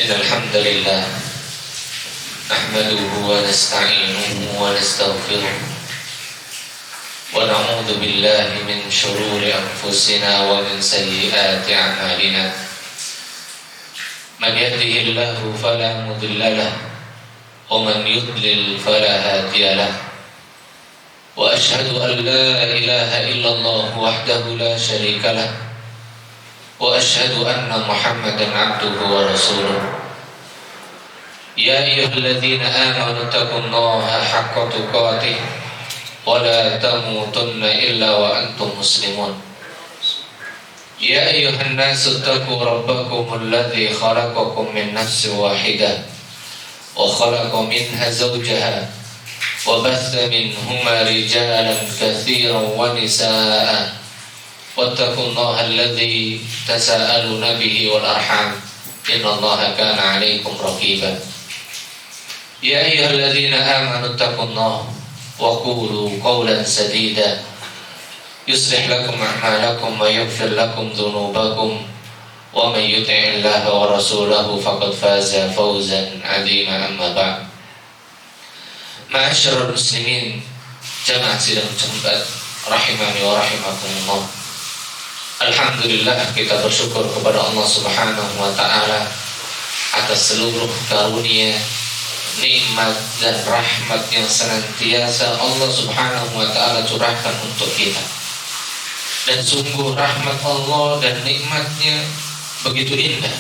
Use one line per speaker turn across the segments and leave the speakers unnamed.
إن الحمد لله نحمده ونستعينه ونستغفره ونعوذ بالله من شرور أنفسنا ومن سيئات أعمالنا من يهده الله فلا مضل له ومن يضلل فلا هادي له وأشهد أن لا إله إلا الله وحده لا شريك له وأشهد أن محمدا عبده ورسوله يا أيها الذين آمنوا اتقوا الله حق تقاته ولا تموتن إلا وأنتم مسلمون يا أيها الناس اتقوا ربكم الذي خلقكم من نفس واحدة وخلق منها زوجها وبث منهما رجالا كثيرا ونساء واتقوا الله الذي تساءلون به والأرحام إن الله كان عليكم رقيبا يا أيها الذين آمنوا اتقوا الله وقولوا قولا سديدا يصلح لكم أعمالكم ويغفر لكم ذنوبكم ومن يطع الله ورسوله فقد فاز فوزا عظيما أما بعد Ma'asyiral muslimin jamaah sidang Jumat rahimani wa rahimakumullah. Alhamdulillah, kita bersyukur kepada Allah Subhanahu wa taala atas seluruh karunia, nikmat dan rahmat yang senantiasa Allah Subhanahu wa taala curahkan untuk kita. Dan sungguh rahmat Allah dan nikmatnya begitu indah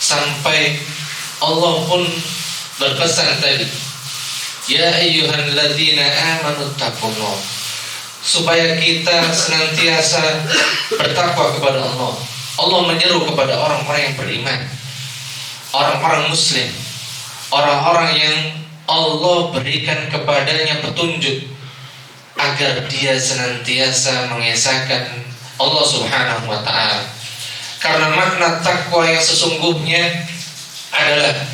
sampai Allah pun berpesan tadi, ya ayyuhalladzina amanu taqullah, supaya kita senantiasa bertakwa kepada Allah. Allah menyeru kepada orang-orang yang beriman, orang-orang muslim, orang-orang yang Allah berikan kepadanya petunjuk agar dia senantiasa mengesahkan Allah Subhanahu wa ta'ala. Karena makna takwa yang sesungguhnya adalah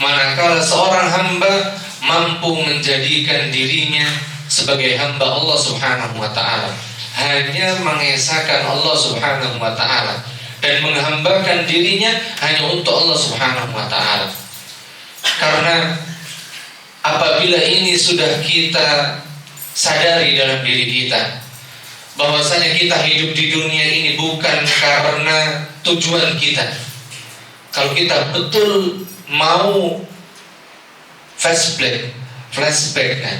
manakala seorang hamba mampu menjadikan dirinya sebagai hamba Allah Subhanahu wa ta'ala, hanya mengesahkan Allah Subhanahu wa ta'ala dan menghambakan dirinya hanya untuk Allah Subhanahu wa ta'ala. Karena apabila ini sudah kita sadari dalam diri kita bahwasanya kita hidup di dunia ini bukan karena tujuan kita. Kalau kita betul mau flashback kan,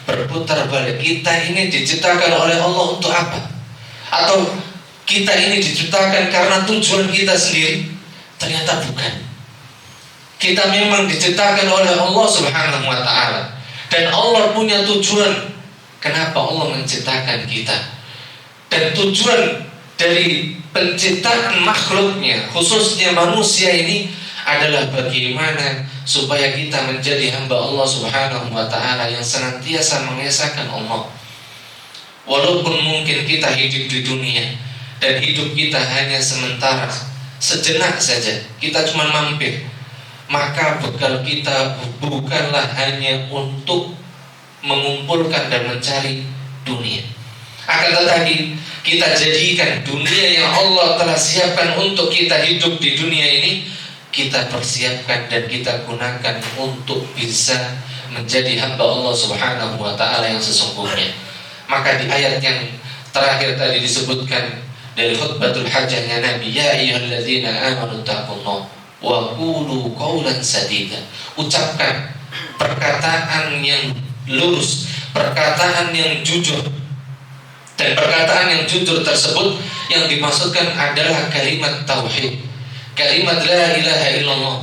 berputar balik, kita ini diciptakan oleh Allah untuk apa? Atau kita ini diciptakan karena tujuan kita sendiri? Ternyata bukan. Kita memang diciptakan oleh Allah Subhanahu wa ta'ala, dan Allah punya tujuan kenapa Allah menciptakan kita. Dan tujuan dari penciptaan makhluknya, khususnya manusia ini, adalah bagaimana supaya kita menjadi hamba Allah Subhanahu wa ta'ala yang senantiasa mengesahkan Allah. Walaupun mungkin kita hidup di dunia dan hidup kita hanya sementara, sejenak saja, kita cuma mampir, maka bekal kita bukanlah hanya untuk mengumpulkan dan mencari dunia. Akan tetapi kita jadikan dunia yang Allah telah siapkan untuk kita hidup di dunia ini, kita persiapkan dan kita gunakan untuk bisa menjadi hamba Allah Subhanahu wa ta'ala yang sesungguhnya. Maka di ayat yang terakhir tadi disebutkan dari khutbatul hajahnya Nabi, ya ayyuhalladzina amanu taqullah wa qulu qawlan sadida. Ucapkan perkataan yang lurus, perkataan yang jujur. Dan perkataan yang jujur tersebut yang dimaksudkan adalah kalimat tauhid, kalimat la ilaha illallah.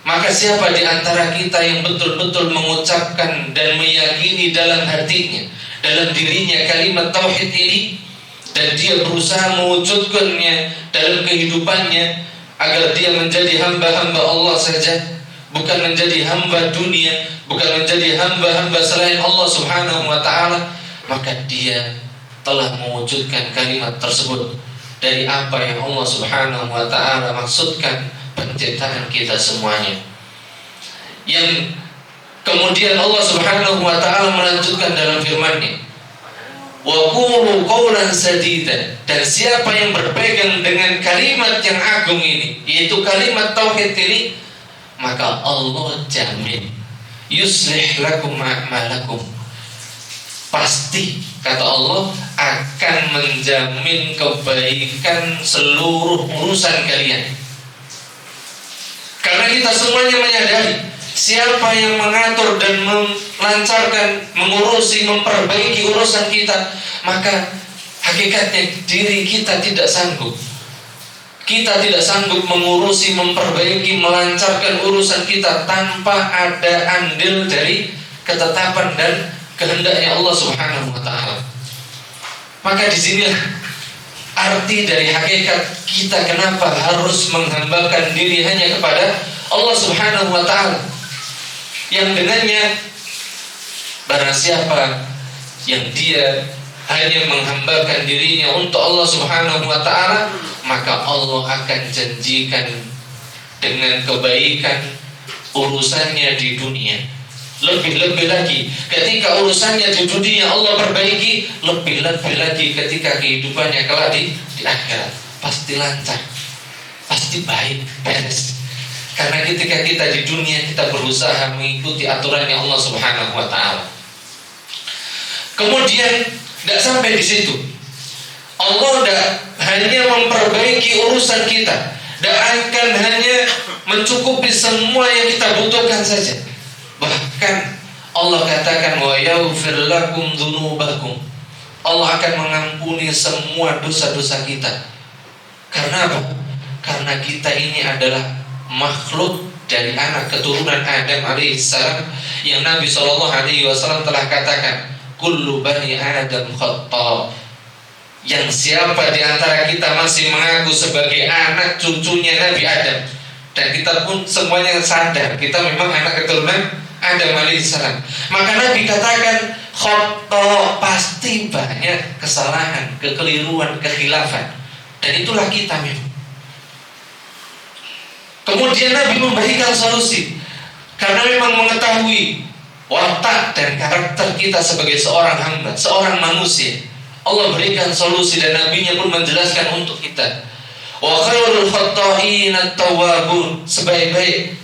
Maka siapa di antara kita yang betul-betul mengucapkan dan meyakini dalam hatinya, dalam dirinya kalimat tauhid ini, dan dia berusaha mewujudkannya dalam kehidupannya agar dia menjadi hamba-hamba Allah saja, bukan menjadi hamba dunia, bukan menjadi hamba-hamba selain Allah Subhanahu wa ta'ala, maka dia telah mewujudkan kalimat tersebut dari apa yang Allah Subhanahu wa ta'ala maksudkan penciptaan kita semuanya. Yang kemudian Allah Subhanahu wa ta'ala melanjutkan dalam firman-Nya, Wa qulu qawlan sadida, dan siapa yang berpegang dengan kalimat yang agung ini, yaitu kalimat tauhid ini, maka Allah jamin yuslih lakum a'malakum, pasti kata Allah akan menjamin kebaikan seluruh urusan kalian. Karena kita semuanya menyadari siapa yang mengatur dan melancarkan, mengurusi, memperbaiki urusan kita, maka hakikatnya diri kita tidak sanggup. Kita tidak sanggup mengurusi, memperbaiki, melancarkan urusan kita tanpa ada andil dari ketetapan dan kehendaknya Allah Subhanahu wa taala. Maka disinilah arti dari hakikat kita kenapa harus menghambakan diri hanya kepada Allah Subhanahu wa taala, yang dengannya barang siapa yang dia hanya menghambakan dirinya untuk Allah Subhanahu wa taala, maka Allah akan janjikan dengan kebaikan urusannya di dunia. Lebih-lebih lagi ketika urusannya di dunia Allah perbaiki, lebih-lebih lagi ketika kehidupannya kelak di akhirat pasti lancar, pasti baik, beres. Karena ketika kita di dunia kita berusaha mengikuti aturannya Allah Subhanahu wa taala. Kemudian tidak sampai di situ. Allah tidak hanya memperbaiki urusan kita, tidak akan hanya mencukupi semua yang kita butuhkan saja. Bahkan Allah katakan wa yaghfir lakum dzunubakum. Allah akan mengampuni semua dosa-dosa kita. Karena apa? Karena kita ini adalah makhluk dari anak keturunan Adam alaihissalam, yang Nabi SAW telah katakan kullu bani Adam khata'. Yang siapa di antara kita masih mengaku sebagai anak cucunya Nabi Adam, dan kita pun semuanya sadar kita memang anak keturunan Adam alaihissalam, maka Nabi katakan khata', pasti banyak kesalahan, kekeliruan, kekhilafan, dan itulah kita memang. Kemudian Nabi memberikan solusi, karena memang mengetahui watak dan karakter kita sebagai seorang hamba, seorang manusia. Allah berikan solusi dan Nabi-Nya pun menjelaskan untuk kita. Wa khairul khatta'in at-tawwabun, sebaik-baik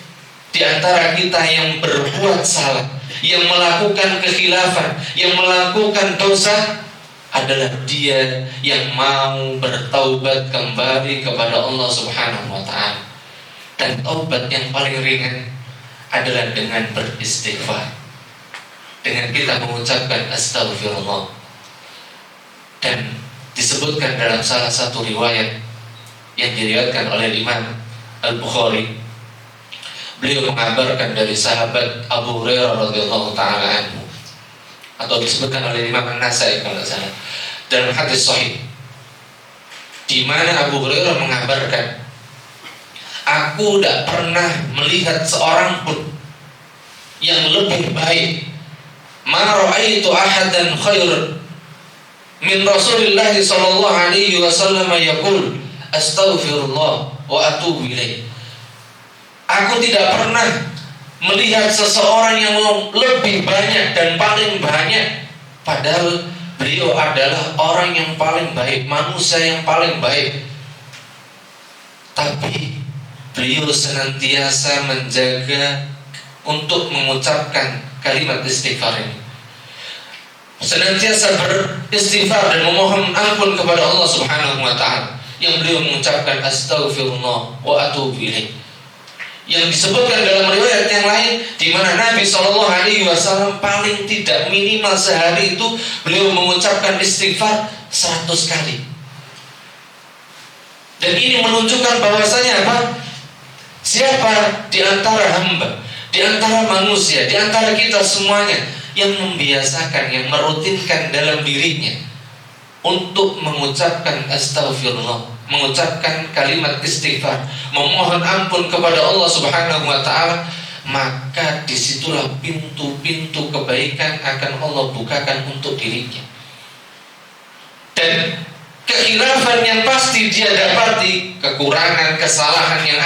di antara kita yang berbuat salah, yang melakukan kekhilafan, yang melakukan dosa, adalah dia yang mau bertaubat kembali kepada Allah Subhanahu wa taala. Dan taubat yang paling ringan adalah dengan beristighfar, dengan kita mengucapkan astagfirullah. Dan disebutkan dalam salah satu riwayat yang diriwayatkan oleh Imam Al-Bukhari, beliau mengabarkan dari sahabat Abu Hurairah radhiyallahu taala anhu, atau disebutkan oleh Imam An-Nasai kalau tidak salah, dalam hadis sahih, di mana Abu Hurairah mengabarkan, aku tidak pernah melihat seorang pun yang lebih baik, ma ra'aitu ahadan khairan min Rasulillah sallallahu alaihi wasallam yaqul astaghfirullah wa atubu ilaih. Aku tidak pernah melihat seseorang yang lebih banyak dan paling banyak, padahal beliau adalah orang yang paling baik, manusia yang paling baik, tapi beliau senantiasa menjaga untuk mengucapkan kalimat istighfar ini, senantiasa beristighfar dan memohon ampun kepada Allah Subhanahu wa taala, yang beliau mengucapkan astaghfirullah wa atubu ilaih. Yang disebutkan dalam riwayat yang lain, di mana Nabi SAW paling tidak minimal sehari itu beliau mengucapkan istighfar 100 kali. Dan ini menunjukkan bahwasanya apa? Siapa di antara hamba, di antara manusia, di antara kita semuanya yang membiasakan, yang merutinkan dalam dirinya untuk mengucapkan astagfirullah, mengucapkan kalimat istighfar, memohon ampun kepada Allah Subhanahu wa taala, maka disitulah pintu-pintu kebaikan akan Allah bukakan untuk dirinya. Dan kekhilafan yang pasti dia dapati, kekurangan, kesalahan yang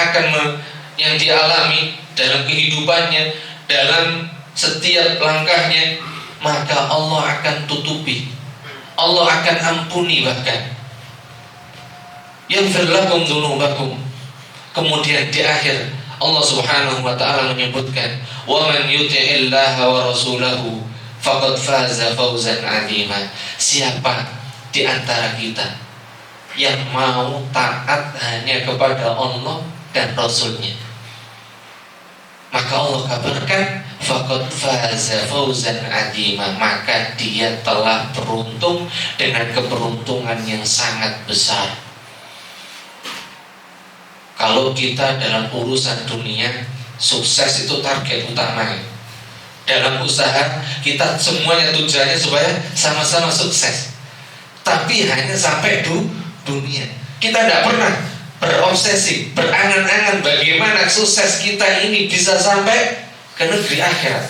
yang dialami dalam kehidupannya, dalam setiap langkahnya, maka Allah akan tutupi, Allah akan ampuni bahkan. Yaghfir lakum dzunubakum. Kemudian di akhir Allah Subhanahu wa taala menyebutkan, "Wa man yuti'illaha wa rasulahu faqad faza fawzan 'azima." Siapa di antara kita yang mau taat hanya kepada Allah dan Rasulnya, maka Allah kabarkan faqad faza fawzan 'azima, maka dia telah beruntung dengan keberuntungan yang sangat besar. Kalau kita dalam urusan dunia, sukses itu target utama. Dalam usaha kita semuanya tujuannya supaya sama-sama sukses. Tapi hanya sampai dunia. Kita tidak pernah berobsesi, berangan-angan bagaimana sukses kita ini bisa sampai ke negeri akhirat.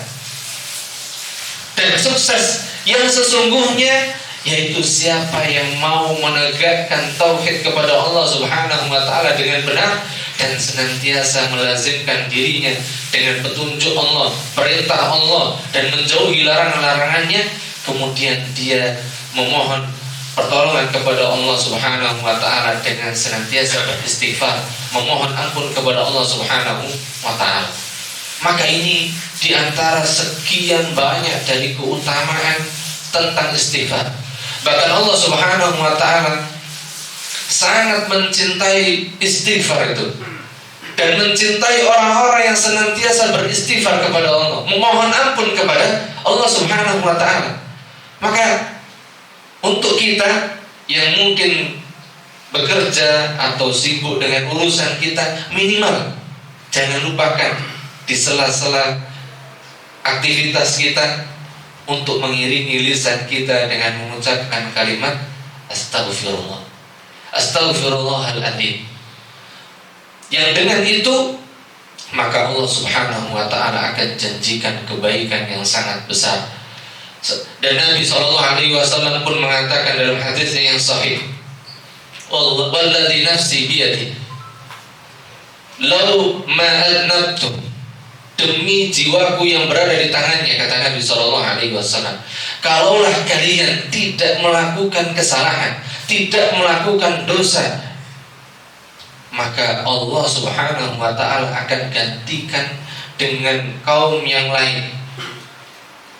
Dan sukses yang sesungguhnya yaitu siapa yang mau menegakkan tauhid kepada Allah Subhanahu wa taala dengan benar dan senantiasa melazimkan dirinya dengan petunjuk Allah, perintah Allah, dan menjauhi larangan-larangannya. Kemudian dia memohon pertolongan kepada Allah Subhanahu wa taala dengan senantiasa beristighfar, memohon ampun kepada Allah Subhanahu wa taala. Maka ini diantara sekian banyak dari keutamaan tentang istighfar. Bahkan Allah Subhanahu wa taala sangat mencintai istighfar itu dan mencintai orang-orang yang senantiasa beristighfar kepada Allah, memohon ampun kepada Allah Subhanahu wa taala. Maka untuk kita yang mungkin bekerja atau sibuk dengan urusan kita, minimal jangan lupakan di sela-sela aktivitas kita untuk mengiringi lisan kita dengan mengucapkan kalimat Astaghfirullah, Astaghfirullahaladzim. Yang dengan itu maka Allah Subhanahu wa ta'ala akan janjikan kebaikan yang sangat besar. Dan Nabi SAW pun mengatakan dalam hadisnya yang sahih, Walladhi nafsi biyadi Lau ma'adnabtum, demi jiwaku yang berada di tangannya, kata Nabi SAW, kalaulah kalian tidak melakukan kesalahan, tidak melakukan dosa, maka Allah Subhanahu wa ta'ala akan gantikan dengan kaum yang lain.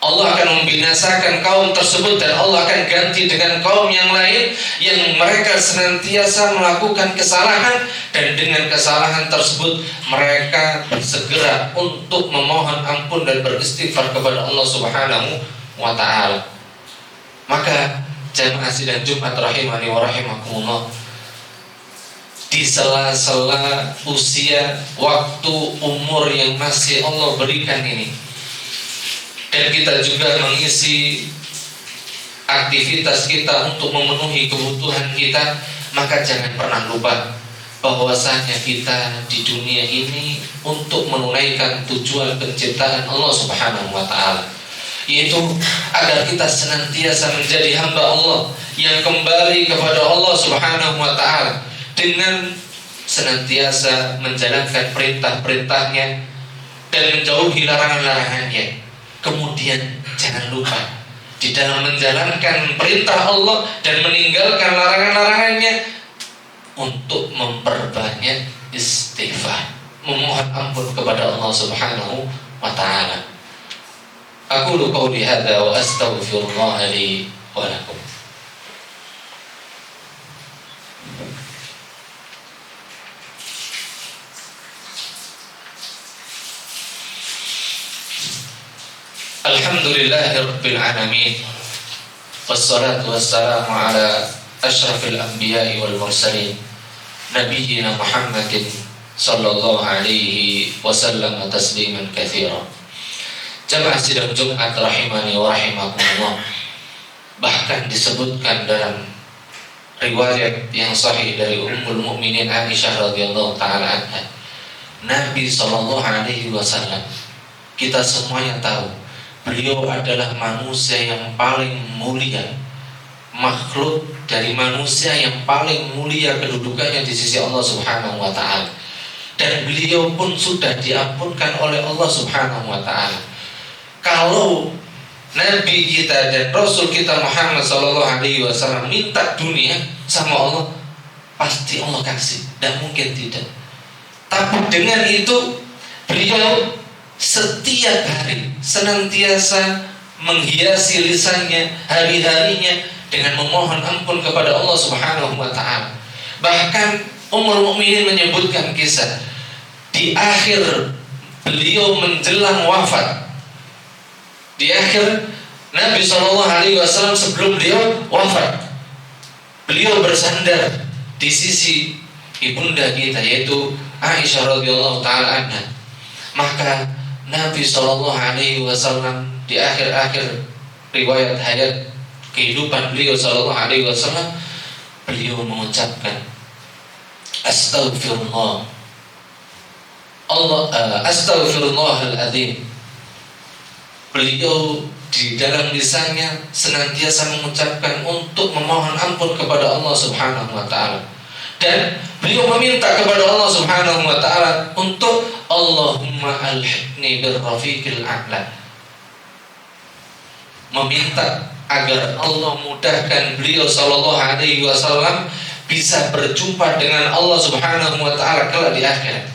Allah akan membinasakan kaum tersebut dan Allah akan ganti dengan kaum yang lain yang mereka senantiasa melakukan kesalahan, dan dengan kesalahan tersebut mereka bersegera untuk memohon ampun dan beristighfar kepada Allah Subhanahu wa ta'ala. Maka jamaah sidang Jumat rahimani wa rahimakumullah, di sela-sela usia, waktu, umur yang masih Allah berikan ini, dan kita juga mengisi aktivitas kita untuk memenuhi kebutuhan kita, maka jangan pernah lupa bahwasanya kita di dunia ini untuk menunaikan tujuan penciptaan Allah Subhanahu wa ta'ala, yaitu agar kita senantiasa menjadi hamba Allah yang kembali kepada Allah Subhanahu wa ta'ala dengan senantiasa menjalankan perintah-perintahnya dan menjauhi larangan-larangannya. Kemudian jangan lupa di dalam menjalankan perintah Allah dan meninggalkan larangan-larangannya untuk memperbanyak istighfar, memohon ampun kepada Allah Subhanahu wa ta'ala. Aqulu qawli hadza wa astaghfirullah li wa lakum. Alhamdulillahi Rabbil Alamin, wassalatu wassalamu ala ashrafil anbiya'i wal mursalin, nabiyyina Muhammadin sallallahu alaihi wasallam tasliman katsira. Jamaah sidang Jumat rahimani wa rahimakumullah, bahkan disebutkan dalam riwayat yang sahih dari Ummul Mukminin Aisyah radhiyallahu taala anha, Nabi sallallahu alaihi wasallam, kita semuanya tahu beliau adalah manusia yang paling mulia, makhluk dari manusia yang paling mulia kedudukannya di sisi Allah Subhanahu wa ta'ala. Dan beliau pun sudah diampunkan oleh Allah Subhanahu wa ta'ala. Kalau Nabi kita dan Rasul kita Muhammad SAW minta dunia sama Allah, pasti Allah kasih, dan mungkin tidak. Tapi dengan itu beliau setiap hari senantiasa menghiasi lisannya, hari-harinya dengan memohon ampun kepada Allah Subhanahu wa Ta'ala. Bahkan Ummul Mukminin menyebutkan kisah di akhir beliau menjelang wafat, di akhir Nabi SAW sebelum beliau wafat, beliau bersandar di sisi ibunda kita yaitu Aisyah radhiyallahu taala anha. Maka Nabi SAW di akhir-akhir riwayat hayat kehidupan beliau SAW, beliau mengucapkan Astaghfirullah Astaghfirullahaladzim. Beliau di dalam lisannya senantiasa mengucapkan untuk memohon ampun kepada Allah Subhanahu wa Ta'ala, dan beliau meminta kepada Allah Subhanahu wa Ta'ala untuk Allahumma alhiqni birrafiqil a'la, meminta agar Allah mudahkan beliau sallallahu alaihi wasallam bisa berjumpa dengan Allah Subhanahu wa Ta'ala kelak di akhirat.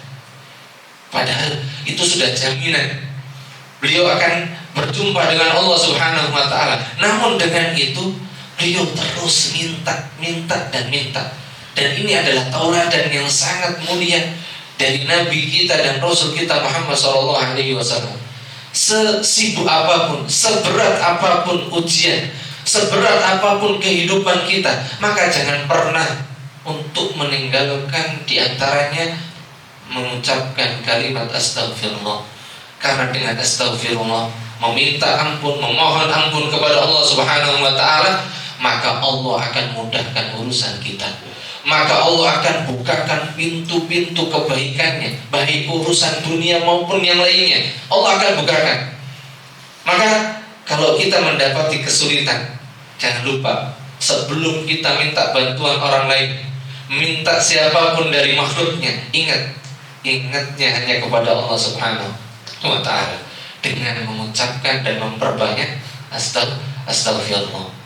Padahal itu sudah jaminan beliau akan berjumpa dengan Allah Subhanahu wa Ta'ala. Namun dengan itu beliau terus minta. Dan ini adalah tauladan yang sangat mulia dari Nabi kita dan Rasul kita Muhammad SAW. Sesibuk apapun, seberat apapun ujian, seberat apapun kehidupan kita, maka jangan pernah untuk meninggalkan diantaranya mengucapkan kalimat Astaghfirullah. Karena dengan Astaghfirullah, meminta ampun, memohon ampun kepada Allah Subhanahu wa Ta'ala, maka Allah akan mudahkan urusan kita. Maka Allah akan bukakan pintu-pintu kebaikannya, baik urusan dunia maupun yang lainnya, Allah akan bukakan. Maka kalau kita mendapati kesulitan, jangan lupa sebelum kita minta bantuan orang lain, minta siapapun dari makhluknya, ingatnya hanya kepada Allah Subhanahu wa Ta'ala dengan mengucapkan dan memperbanyak Astaghfirullah.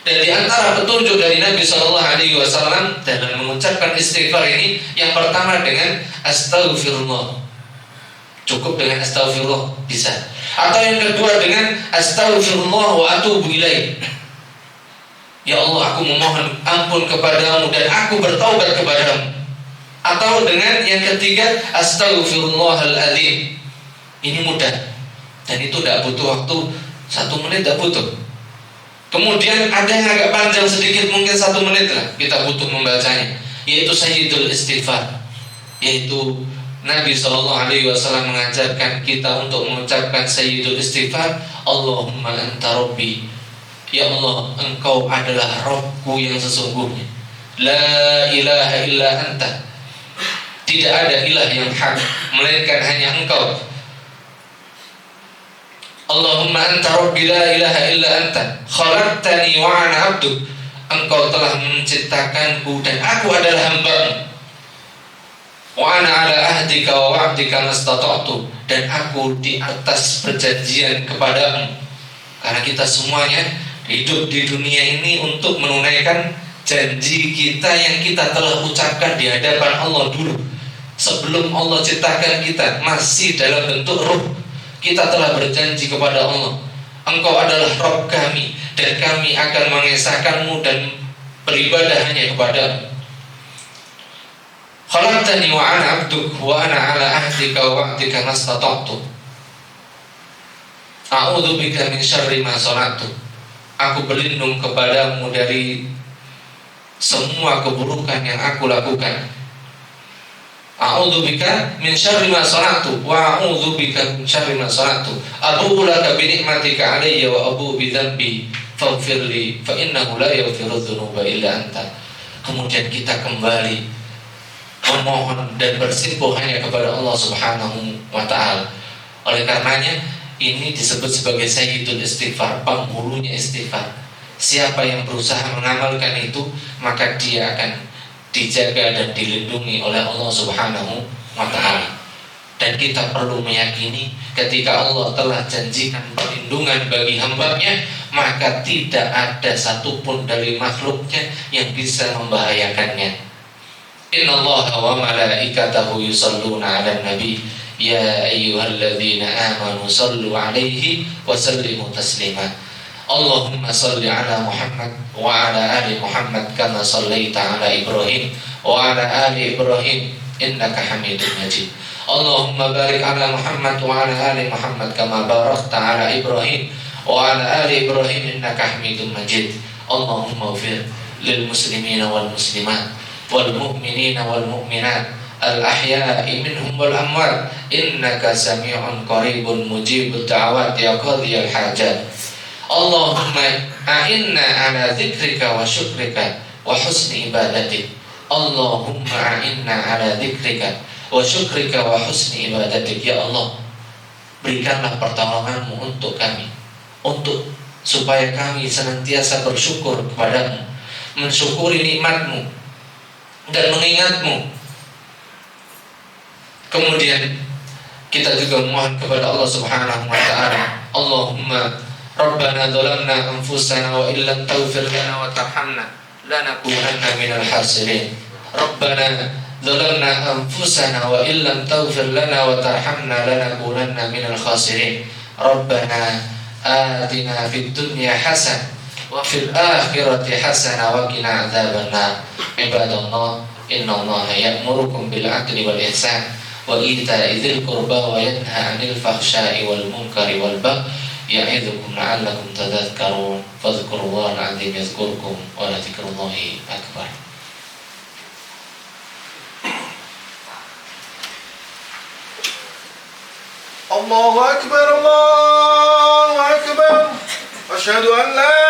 Dan di antara petunjuk dari Nabi SAW dalam mengucapkan istighfar ini, yang pertama dengan Astaghfirullah, cukup dengan Astaghfirullah bisa. Atau yang kedua dengan Astaghfirullah wa atubu ilaih, ya Allah, aku memohon ampun kepadamu dan aku bertaubat kepadamu. Atau dengan yang ketiga Astaghfirullahaladzim. Ini mudah dan itu tidak butuh waktu 1 menit, tidak butuh. Kemudian ada yang agak panjang sedikit, mungkin 1 menit lah kita butuh membacanya, yaitu Sayyidul Istighfar. Yaitu Nabi SAW mengajarkan kita untuk mengucapkan Sayyidul Istighfar, Allahumma anta rabbi, ya Allah, engkau adalah Rabbku yang sesungguhnya. La ilaha illa anta, tidak ada ilah yang hak melainkan hanya engkau. Allahumma anta rabbi la ilaha illa anta khalaqtani wa ana abduk, engkau telah menciptakanku dan aku adalah hamba-Mu. Wa ana ala ahdika wa wa'dika mastata'tu, dan aku di atas perjanjian kepadamu. Karena kita semuanya hidup di dunia ini untuk menunaikan janji kita yang kita telah ucapkan di hadapan Allah dulu. Sebelum Allah ciptakan kita masih dalam bentuk ruh, kita telah berjanji kepada Allah, engkau adalah Rabb kami dan kami akan mengesahkan-Mu dan beribadah hanya kepadamu. Khalaqtani wa ana abduk wa ana ala ahdika wa wa'dika mastata'tu. A'udzu bika min syarri ma sana'tu. Aku berlindung kepadamu dari semua keburukan yang aku lakukan. A'udzu bika min syarri ma sana'tu wa a'udzu bika min syarri ma sana'tu. Abu'u laka bi ni'matika 'alayya wa abu'u bi dhanbi faghfir li fa innahu la yaghfiru dzunuba illa anta. Kemudian kita kembali memohon dan bersimpuh hanya kepada Allah Subhanahu wa Ta'ala. Oleh karenanya ini disebut sebagai Sayyidul Istighfar, penghulunya istighfar. Siapa yang berusaha mengamalkan itu, maka dia akan dijaga dan dilindungi oleh Allah Subhanahu wa Ta'ala. Dan Dan kita perlu meyakini ketika Allah telah janjikan perlindungan bagi hamba-Nya, maka tidak ada satupun dari makhluknya yang bisa membahayakannya. Innallaha wa malaikatahu yusalluna 'alan nabi ya ayyuhalladzina amanu sallu 'alaihi wa sallimu taslima. Allahumma salli 'ala Muhammad wa 'ala ali Muhammad kama sallaita 'ala Ibrahim wa 'ala ali Ibrahim innaka Hamidum Majid. Allahumma barik 'ala Muhammad wa 'ala ali Muhammad kama barakta 'ala Ibrahim wa 'ala ali Ibrahim innaka Hamidum Majid. Allahumma ighfir lil muslimina wal muslimat wal mu'minina wal mu'minat al ahya'i minhum wal amwat innaka sami'un qaribun mujibud da'awat ya qadhiyal hajat. Allahumma a'inna 'ala dzikrika wa syukrika wa husni ibadatik. Allahumma a'inna 'ala dzikrika wa syukrika wa husni ibadatik. Ya Allah, berikanlah pertolonganmu untuk kami, supaya kami senantiasa bersyukur kepadamu, mensyukuri nikmatmu dan mengingatmu. Kemudian kita juga mohon kepada Allah Subhanahu wa ta'ala, Allahumma Rabbana dhalamna anfusana wa illam taghfir lana wa tarhamna lanakunanna minal khasirin. Rabbana dhalamna anfusana wa illam taghfir lana wa tarhamna lanakunanna minal khasirin. Rabbana atina fid dunya hasanah wa fil akhirati hasanah wa qina adzabannar. Ibadallah, innallaha ya'murukum bil 'adli wal ihsan wa ita'i dzil qurba wa yanha 'anil fahsya'i wal munkari wal baghi ya'idzukum la'allakum tadhakkarun. Fadhkurullahal 'azim yadhkurkum wa la dzikrullahi akbar.
Allahu akbar, Allahu akbar. Asyhadu an la